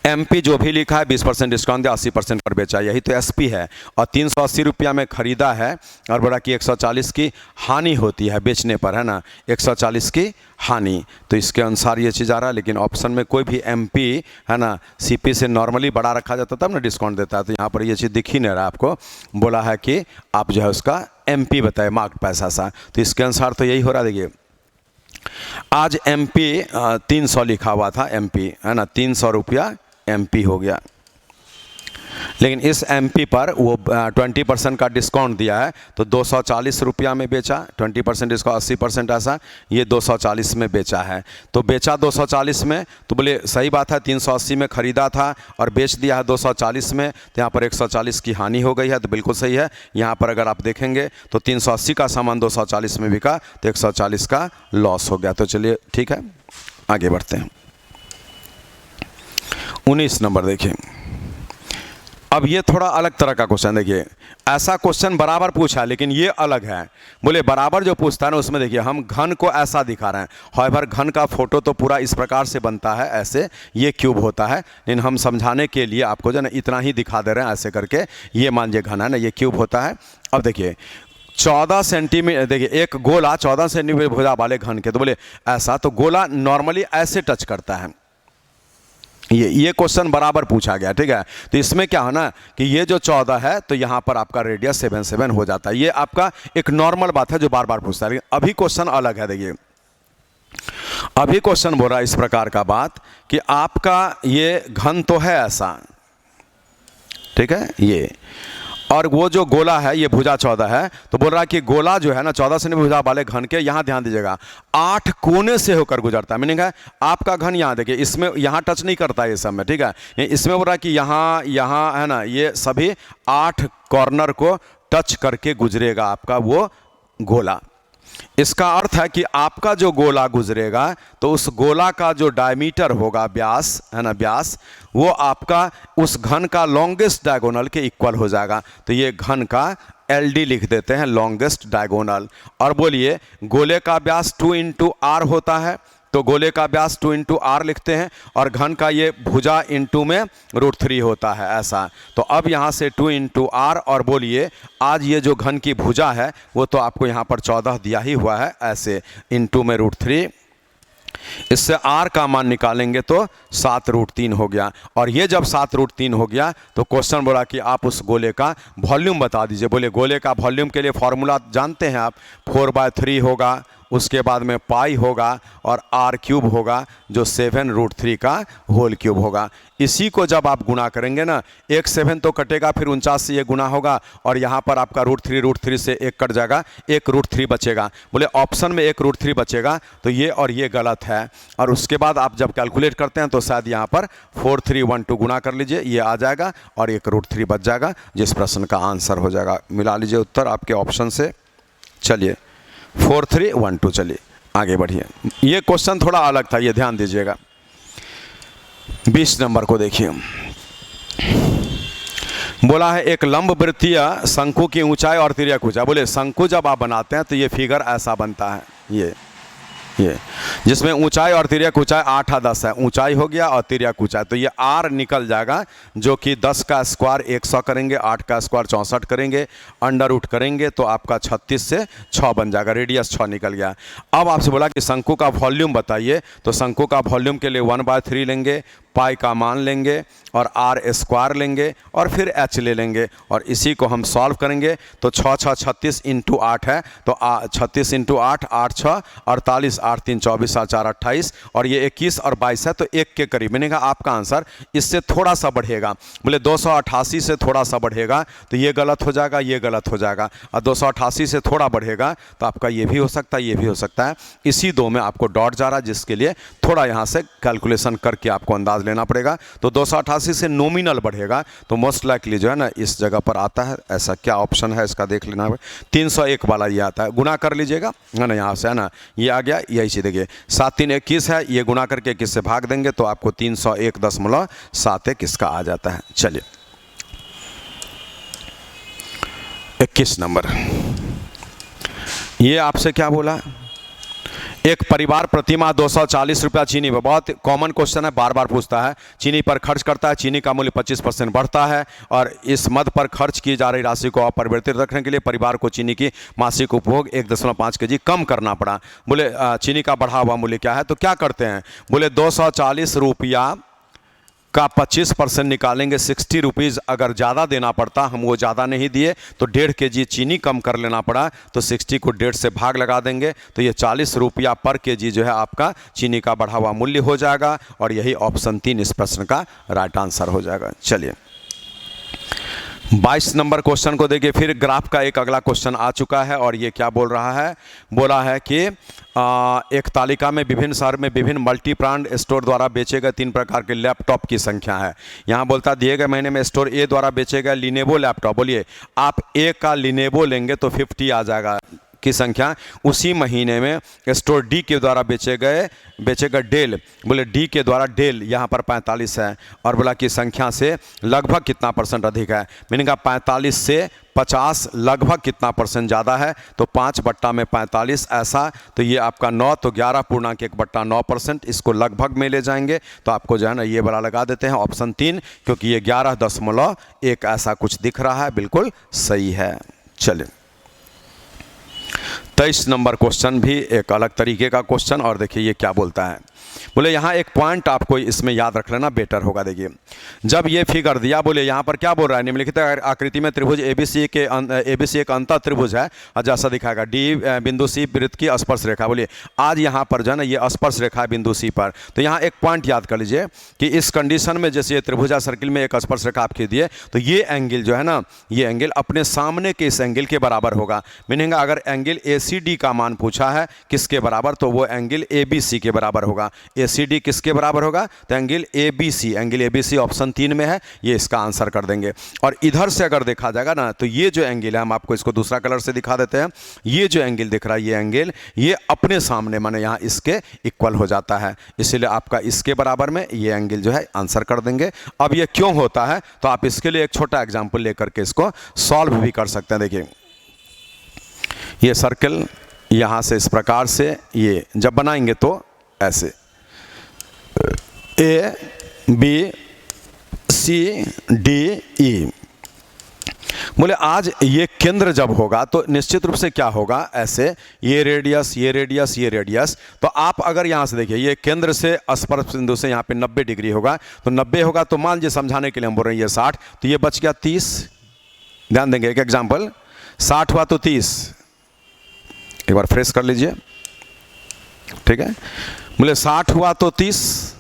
MP जो भी लिखा है 20% डिस्काउंट दिया, 80% पर बेचा, यही तो SP है। और 380 रुपया में खरीदा है और बोला कि 140 की हानि होती है बेचने पर, है ना, 140 की हानि, तो इसके अनुसार ये चीज़ आ रहा है। लेकिन ऑप्शन में कोई भी MP है ना CP से नॉर्मली बड़ा रखा जाता तब ना डिस्काउंट देता है, तो यहाँ पर ये चीज़ दिख ही नहीं रहा आपको। बोला है कि आप जो है उसका MP बताए मार्क पैसा सा, तो इसके अनुसार तो यही हो रहा है। देखिए आज MP 300 लिखा हुआ था, MP है ना, 300 रुपया MP हो गया, लेकिन इस MP पर वो 20% का डिस्काउंट दिया है तो 240 रुपया में बेचा। 20% डिस्काउंट 80% ऐसा, ये 240 में बेचा है, तो बेचा 240 में, तो बोले सही बात है, 380 में ख़रीदा था और बेच दिया है 240 में, तो यहाँ पर 140 की हानि हो गई है, तो बिल्कुल सही है। यहाँ पर अगर आप देखेंगे तो 380 का सामान 240 में बिका तो 140 का लॉस हो गया। तो चलिए ठीक है, आगे बढ़ते हैं। 19 नंबर देखिए, अब ये थोड़ा अलग तरह का क्वेश्चन, देखिए ऐसा क्वेश्चन बराबर पूछा लेकिन ये अलग है। बोले बराबर जो पूछता है ना उसमें देखिए हम घन को ऐसा दिखा रहे हैं, हाउएवर घन का फोटो तो पूरा इस प्रकार से बनता है, ऐसे ये क्यूब होता है, लेकिन हम समझाने के लिए आपको जो ना इतना ही दिखा दे रहे हैं ऐसे करके। ये मान लीजिए घन है ना, ये क्यूब होता है। अब देखिए 14 सेंटीमीटर, देखिए एक गोला 14 सेंटीमीटर भुजा वाले घन के, तो बोले ऐसा, तो गोला नॉर्मली ऐसे टच करता है। ये क्वेश्चन बराबर पूछा गया, ठीक है। तो इसमें क्या है ना कि ये जो 14 है तो यहाँ पर आपका रेडियस 7 हो जाता है। ये आपका एक नॉर्मल बात है जो बार बार पूछता है, लेकिन अभी क्वेश्चन अलग है। देखिए अभी क्वेश्चन बोल रहा है इस प्रकार का बात कि आपका ये घन तो है ऐसा, ठीक है, ये, और वो जो गोला है ये भुजा 14 है, तो बोल रहा है कि गोला जो है ना 14 सेंटीमीटर भुजा वाले घन के, यहाँ ध्यान दीजिएगा 8 कोने से होकर गुजरता है। मीनिंग है आपका घन यहाँ देखिए, इसमें यहाँ टच नहीं करता है ये सब में, ठीक है। इसमें बोल रहा है कि यहाँ है ना, ये सभी 8 कॉर्नर को टच करके गुजरेगा आपका वो गोला। इसका अर्थ है कि आपका जो गोला गुजरेगा तो उस गोला का जो डायमीटर होगा, व्यास है ना, व्यास, वो आपका उस घन का लॉन्गेस्ट डायगोनल के इक्वल हो जाएगा। तो ये घन का LD लिख देते हैं, लॉन्गेस्ट डायगोनल। और बोलिए गोले का व्यास 2 इंटू आर होता है, तो गोले का व्यास 2 इंटू आर लिखते हैं, और घन का ये भुजा इंटू में √3 होता है ऐसा। तो अब यहाँ से 2 इंटू आर, और बोलिए आज ये जो घन की भुजा है वो तो आपको यहाँ पर 14 दिया ही हुआ है, ऐसे इंटू में √3, इससे r का मान निकालेंगे तो 7√3 हो गया। और ये जब 7√3 हो गया तो क्वेश्चन बोला कि आप उस गोले का वॉल्यूम बता दीजिए। बोले गोले का वॉल्यूम के लिए फॉर्मूला जानते हैं आप, 4/3 होगा, उसके बाद में पाई होगा, और r क्यूब होगा जो 7√3 का होल क्यूब होगा। इसी को जब आप गुना करेंगे ना, 7 तो कटेगा, फिर 49 से ये गुना होगा, और यहाँ पर आपका √3 से 1 कट जाएगा, 1 √3 बचेगा। बोले ऑप्शन में 1 √3 बचेगा, तो ये और ये गलत है। और उसके बाद आप जब कैलकुलेट करते हैं तो शायद यहाँ पर 4312 गुना कर लीजिए, ये आ जाएगा और 1 √3 बच जाएगा, जिस प्रश्न का आंसर हो जाएगा। मिला लीजिए उत्तर आपके ऑप्शन से। चलिए 4312, चलिए आगे बढ़िए। ये क्वेश्चन थोड़ा अलग था, ये ध्यान दीजिएगा। 20 नंबर को देखिए, बोला है एक लंब वृत्तीय शंकु की ऊंचाई और तिर्यक ऊंचाई। बोले शंकु जब आप बनाते हैं तो ये फिगर ऐसा बनता है, ये जिसमें ऊंचाई और तिर्यक ऊंचाई 8 और 10 है, ऊंचाई हो गया और तिर्यक ऊंचाई, तो ये r निकल जाएगा जो कि 10 का स्क्वायर 100 करेंगे, 8 का स्क्वायर 64 करेंगे, अंडर रूट करेंगे तो आपका 36 से 6 बन जाएगा, रेडियस 6 निकल गया। अब आपसे बोला कि शंकु का वॉल्यूम बताइए, तो शंकु का वॉल्यूम के लिए 1/3 लेंगे, पाई का मान लेंगे और r स्क्वायर लेंगे और फिर h ले लेंगे, और इसी को हम सॉल्व करेंगे। तो 6 6 36 इंटू 8 है, तो 36 इंटू 8, 8 6 48, 8 3 24, 7 4 28, और ये 21 और 22 है तो 1 के करीब। मैंने कहा आपका आंसर इससे थोड़ा सा बढ़ेगा। बोले 288 से थोड़ा सा बढ़ेगा तो ये गलत हो जाएगा, ये गलत हो जाएगा, और 288 से थोड़ा बढ़ेगा तो आपका ये भी हो सकता है, ये भी हो सकता है। इसी दो में आपको डॉट जा रहा है, जिसके लिए थोड़ा यहाँ से कैलकुलेशन करके आपको अंदाज लेना पड़ेगा। तो 288 से नॉमिनल बढ़ेगा तो मोस्ट लाइकली जो है ना इस जगह पर आता है। ऐसा क्या ऑप्शन है इसका देख लेना है। 301 वाला ये आता है, गुना कर लीजिएगा है ना, यहाँ से है ना ये आ गया, यही चीज़ देखिए 7 3 21 है, ये गुना करके 21 से भाग देंगे तो आपको 301.71 इसका आ जाता है। चलिए 21 नंबर, ये आपसे क्या बोला, एक परिवार प्रतिमाह 240 रुपया चीनी पर, बहुत कॉमन क्वेश्चन है, बार बार पूछता है, चीनी पर खर्च करता है, चीनी का मूल्य 25% बढ़ता है, और इस मद पर खर्च की जा रही राशि को अपरिवर्तित रखने के लिए परिवार को चीनी की मासिक उपभोग 1.5 kg कम करना पड़ा। बोले चीनी का बढ़ा हुआ मूल्य क्या है, तो क्या करते हैं, बोले 240 रुपया का 25% निकालेंगे, 60 रुपीज़ अगर ज़्यादा देना पड़ता, हम वो ज़्यादा नहीं दिए तो 1.5 kg चीनी कम कर लेना पड़ा, तो 60 को 1.5 से भाग लगा देंगे तो ये 40 रुपया पर kg जो है आपका चीनी का बढ़ा हुआ मूल्य हो जाएगा, और यही ऑप्शन 3 इस प्रश्न का राइट आंसर हो जाएगा। चलिए 22 नंबर क्वेश्चन को देखिए, फिर ग्राफ का एक अगला क्वेश्चन आ चुका है, और ये क्या बोल रहा है, बोला है कि एक तालिका में विभिन्न शहर में विभिन्न मल्टी ब्रांड स्टोर द्वारा बेचे गए 3 प्रकार के लैपटॉप की संख्या है। यहाँ बोलता दिए गए महीने में स्टोर ए द्वारा बेचे गए लिनेवो लैपटॉप, बोलिए आप ए का लिनेवो लेंगे तो 50 आ जाएगा, की संख्या उसी महीने में स्टोर डी के द्वारा बेचे गए डेल, बोले डी के द्वारा डेल यहाँ पर 45 है और बोला कि संख्या से लगभग कितना परसेंट अधिक है। मीनिंग 45 से 50 लगभग कितना परसेंट ज़्यादा है, तो 5/45 ऐसा, तो ये आपका 9, तो 11.1/9%, इसको लगभग में ले जाएंगे तो आपको जो है ना ये वाला लगा देते हैं ऑप्शन 3, क्योंकि ये 11.1 ऐसा कुछ दिख रहा है, बिल्कुल सही है। चलिए 23 नंबर क्वेश्चन भी एक अलग तरीके का क्वेश्चन, और देखिए ये क्या बोलता है। बोले यहाँ एक पॉइंट आपको इसमें याद रख लेना बेटर होगा। देखिए जब ये फिगर दिया, बोले यहाँ पर क्या बोल रहा है, निम्नलिखित आकृति में त्रिभुज एबीसी एक अंतः त्रिभुज है और जैसा दिखाएगा डी बिंदु सी वृत्त की स्पर्श रेखा। बोलिए आज यहाँ पर जो है ना ये स्पर्श रेखा है बिंदु सी पर, तो यहाँ एक पॉइंट याद कर लीजिए कि इस कंडीशन में जैसे ये त्रिभुजा सर्किल में एक स्पर्श रेखा आप खींच दिए, तो ये एंगल जो है ना, ये एंगल अपने सामने के इस एंगल के बराबर होगा। मीनिंग अगर एंगल ACD का मान पूछा है किसके बराबर, तो वो एंगल ABC के बराबर होगा। ACD किसके बराबर होगा, तो एंगल ABC ऑप्शन 3 में है, ये इसका आंसर कर देंगे। और इधर से अगर देखा जाएगा ना, तो ये जो एंगल है, हम आपको इसको दूसरा कलर से दिखा देते हैं, ये जो एंगल दिख रहा है, ये एंगल ये अपने सामने माने यहाँ इसके इक्वल हो जाता है, इसीलिए आपका इसके बराबर में ये एंगल जो है आंसर कर देंगे। अब ये क्यों होता है, तो आप इसके लिए एक छोटा एग्जाम्पल लेकर के इसको सॉल्व भी कर सकते हैं। देखिए ये सर्कल यहाँ से इस प्रकार से ये जब बनाएंगे तो ऐसे ABCDE, बोले आज ये केंद्र जब होगा तो निश्चित रूप से क्या होगा, ऐसे ये रेडियस ये रेडियस ये रेडियस, तो आप अगर यहाँ से देखिए ये केंद्र से स्पर्श बिंदु से यहाँ पे 90 डिग्री होगा, तो 90 होगा तो मान लीजिए समझाने के लिए हम बोल रहे हैं ये 60, तो ये बच गया 30। ध्यान देंगे एक एग्जाम्पल, 60 हुआ तो 30, एक बार फ्रेश कर लीजिए, ठीक है। बोले 60 हुआ तो 30,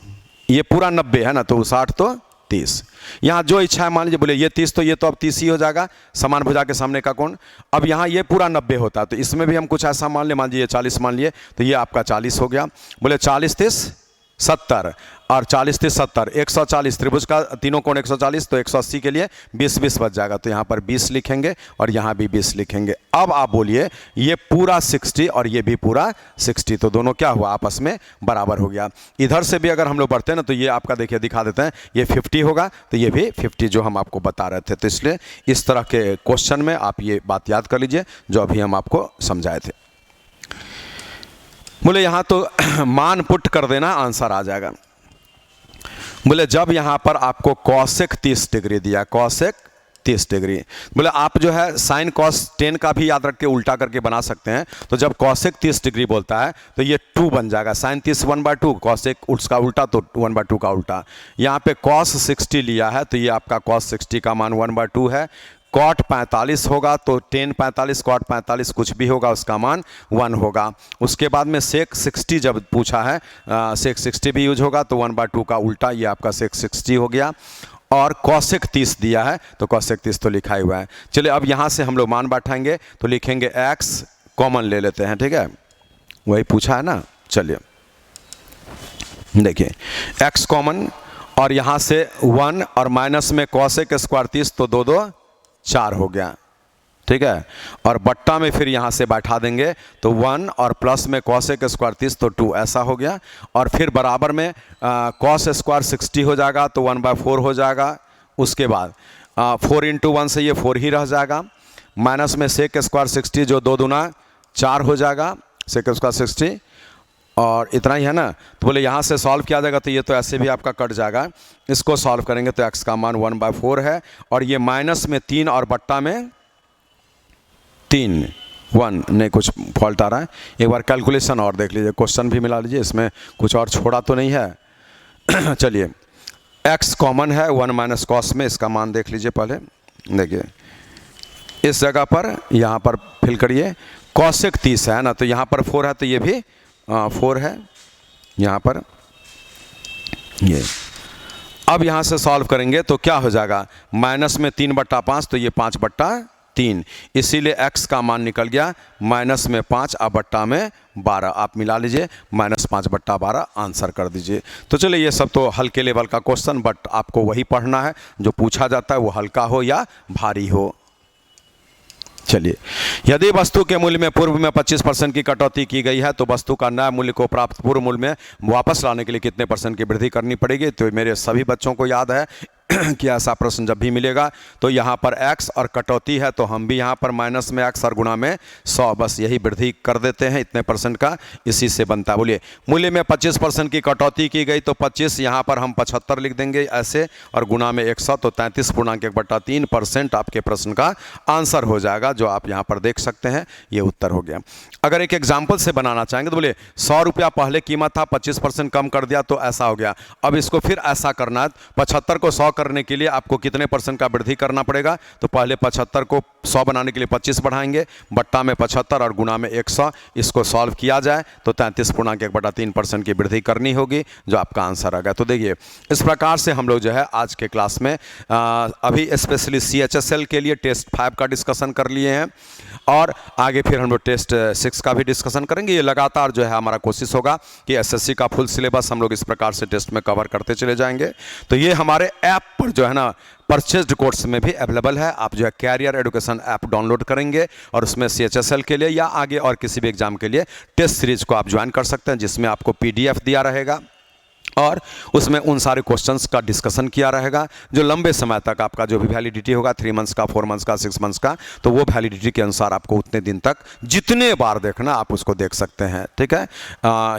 ये पूरा 90 है ना, तो 60 तो 30, यहाँ जो इच्छा है मान लीजिए, बोले ये 30 तो ये तो अब 30 ही हो जाएगा, समान भुजा के सामने का कोण। अब यहाँ ये पूरा 90 होता है, तो इसमें भी हम कुछ ऐसा मान लिए, मान लीजिए 40 मान लिए, तो ये आपका 40 हो गया। बोले 40 30 70 और 40 30 70, 140, त्रिभुज का तीनों कोण 140, तो 180 के लिए 20 बच जाएगा, तो यहाँ पर 20 लिखेंगे और यहाँ भी 20 लिखेंगे। अब आप बोलिए ये पूरा 60 और ये भी पूरा 60, तो दोनों क्या हुआ, आपस में बराबर हो गया। इधर से भी अगर हम लोग बढ़ते हैं ना, तो ये आपका देखिए दिखा देते हैं, ये 50 होगा, तो ये भी 50 जो हम आपको बता रहे थे। तो इसलिए इस तरह के क्वेश्चन में आप ये बात याद कर लीजिए जो अभी हम आपको समझाए थे। बोले यहाँ तो मान पुट कर देना, आंसर आ जाएगा। बोले जब यहाँ पर आपको कॉसेक 30 डिग्री दिया, कॉसेक 30 डिग्री, बोले आप जो है साइन कॉस 10 का भी याद रख के उल्टा करके बना सकते हैं। तो जब कॉसेक 30 डिग्री बोलता है तो ये 2 बन जाएगा, साइन 30 1/2, कॉसेक उसका उल्टा तो 1/2 का उल्टा। यहाँ पे कॉस 60 लिया है, तो ये आपका कॉस 60 का मान 1/2 है। कॉट 45 होगा तो 10 45, कॉट 45 कुछ भी होगा उसका मान 1 होगा। उसके बाद में सेक 60 जब पूछा है, सेक 60 भी यूज होगा, तो 1/2 का उल्टा, ये आपका सेक 60 हो गया। और कॉसेक 30 दिया है, तो कॉसेक 30 तो लिखा ही हुआ है। चलिए अब यहाँ से हम लोग मान बैठाएंगे, तो लिखेंगे x, कॉमन ले लेते हैं, ठीक है, वही पूछा है ना। चलिए देखिए x कॉमन, और यहाँ से 1 और माइनस में कॉसेक स्क्वायर 30, तो 2 2 4 हो गया, ठीक है। और बट्टा में फिर यहाँ से बैठा देंगे, तो 1 और प्लस में कॉसेक स्क्वायर 30, तो 2 ऐसा हो गया। और फिर बराबर में कॉस स्क्वायर 60 हो जाएगा, तो 1/4 हो जाएगा। उसके बाद 4 × 1 से ये 4 ही रह जाएगा। माइनस में सेक स्क्वायर 60, जो 2 दूना 4 हो जाएगा, सेक स्क्वायर 60, और इतना ही है ना। तो बोले यहाँ से सॉल्व किया जाएगा, तो ये तो ऐसे भी आपका कट जाएगा। इसको सॉल्व करेंगे तो x का मान 1/4 है, और ये माइनस में 3 और बट्टा में 3 1, नहीं कुछ फॉल्ट आ रहा है। एक बार कैलकुलेशन और देख लीजिए, क्वेश्चन भी मिला लीजिए, इसमें कुछ और छोड़ा तो नहीं है। चलिए x कॉमन है, 1 माइनस कॉस में, इसका मान देख लीजिए पहले। देखिए इस जगह पर यहाँ पर फिल करिए, कॉसेक 30 है ना, तो यहाँ पर 4 है, तो ये भी 4 है यहाँ पर ये। अब यहाँ से सॉल्व करेंगे तो क्या हो जाएगा, माइनस में 3/5, तो ये 5/3, इसीलिए x का मान निकल गया माइनस में 5 और बट्टा में 12। आप मिला लीजिए, -5/12 आंसर कर दीजिए। तो चलिए ये सब तो हल्के लेवल का क्वेश्चन, बट आपको वही पढ़ना है जो पूछा जाता है, वो हल्का हो या भारी हो। चलिए, यदि वस्तु के मूल्य में पूर्व में 25% की कटौती की गई है तो वस्तु का नया मूल्य को प्राप्त पूर्व मूल्य में वापस लाने के लिए कितने % की वृद्धि करनी पड़ेगी। तो मेरे सभी बच्चों को याद है कि ऐसा प्रश्न जब भी मिलेगा तो यहाँ पर x और कटौती है तो हम भी यहाँ पर माइनस में x और गुणा में 100, बस यही वृद्धि कर देते हैं इतने % का, इसी से बनता है। बोलिए, मूल्य में 25% की कटौती की गई तो 25 यहाँ पर हम 75 लिख देंगे ऐसे, और गुणा में 100 तो 33.1/3% आपके प्रश्न का आंसर हो जाएगा, जो आप यहाँ पर देख सकते हैं। ये उत्तर हो गया। अगर एक एग्जाम्पल से बनाना चाहेंगे तो बोलिए 100 रुपया पहले कीमत था, 25% कम कर दिया तो ऐसा हो गया। अब इसको फिर ऐसा करना है, 75 को 100 करने के लिए आपको कितने % का वृद्धि करना पड़ेगा। तो पहले 75 को 100 बनाने के लिए 25 बढ़ाएंगे, बट्टा में 75 और गुणा में 100, इसको सॉल्व किया जाए तो 33.1/3% की वृद्धि करनी होगी, जो आपका आंसर आ गया। तो देखिए, इस प्रकार से हम लोग जो है आज के क्लास में अभी स्पेशली CHSL के लिए टेस्ट 5 का डिस्कशन कर लिए हैं, और आगे फिर हम लोग टेस्ट 6 का भी डिस्कशन करेंगे। ये लगातार जो है हमारा कोशिश होगा कि SSC का फुल सिलेबस हम लोग इस प्रकार से टेस्ट में कवर करते चले जाएंगे। तो ये हमारे ऐप पर जो है ना परचेज्ड कोर्स में भी अवेलेबल है। आप जो है कैरियर एजुकेशन ऐप डाउनलोड करेंगे और उसमें CHSL के लिए या आगे और किसी भी एग्जाम के लिए टेस्ट सीरीज को आप ज्वाइन कर सकते हैं, जिसमें आपको PDF दिया रहेगा और उसमें उन सारे क्वेश्चंस का डिस्कशन किया रहेगा, जो लंबे समय तक आपका जो भी वैलिडिटी होगा 3 मंथ्स का, 4 मंथ्स का, 6 मंथ्स का, तो वो वैलिडिटी के अनुसार आपको उतने दिन तक जितने बार देखना आप उसको देख सकते हैं। ठीक है,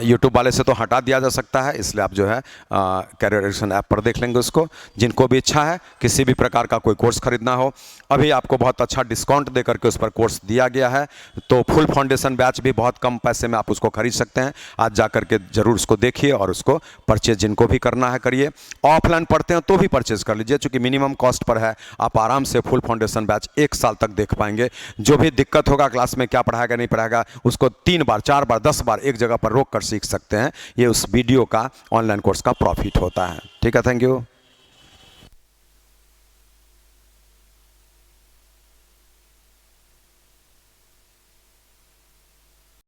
यूट्यूब वाले से तो हटा दिया जा सकता है, इसलिए आप जो है कैरियर एजुकेशन ऐप पर देख लेंगे उसको। जिनको भी इच्छा है किसी भी प्रकार का कोई कोर्स खरीदना हो, अभी आपको बहुत अच्छा डिस्काउंट दे करके उस पर कोर्स दिया गया है। तो फुल फाउंडेशन बैच भी बहुत कम पैसे में आप उसको खरीद सकते हैं। आज जा करके जरूर उसको देखिए और उसको परचेज जिनको भी करना है करिए। ऑफलाइन पढ़ते हैं तो भी परचेज कर लीजिए, चूंकि मिनिमम कॉस्ट पर है। आप आराम से फुल फाउंडेशन बैच 1 साल तक देख पाएंगे। जो भी दिक्कत होगा क्लास में, क्या पढ़ाएगा नहीं पढ़ाएगा, उसको 3 बार 4 बार 10 बार एक जगह पर रोक कर सीख सकते हैं। ये उस वीडियो का ऑनलाइन कोर्स का प्रॉफिट होता है। ठीक है, थैंक यू।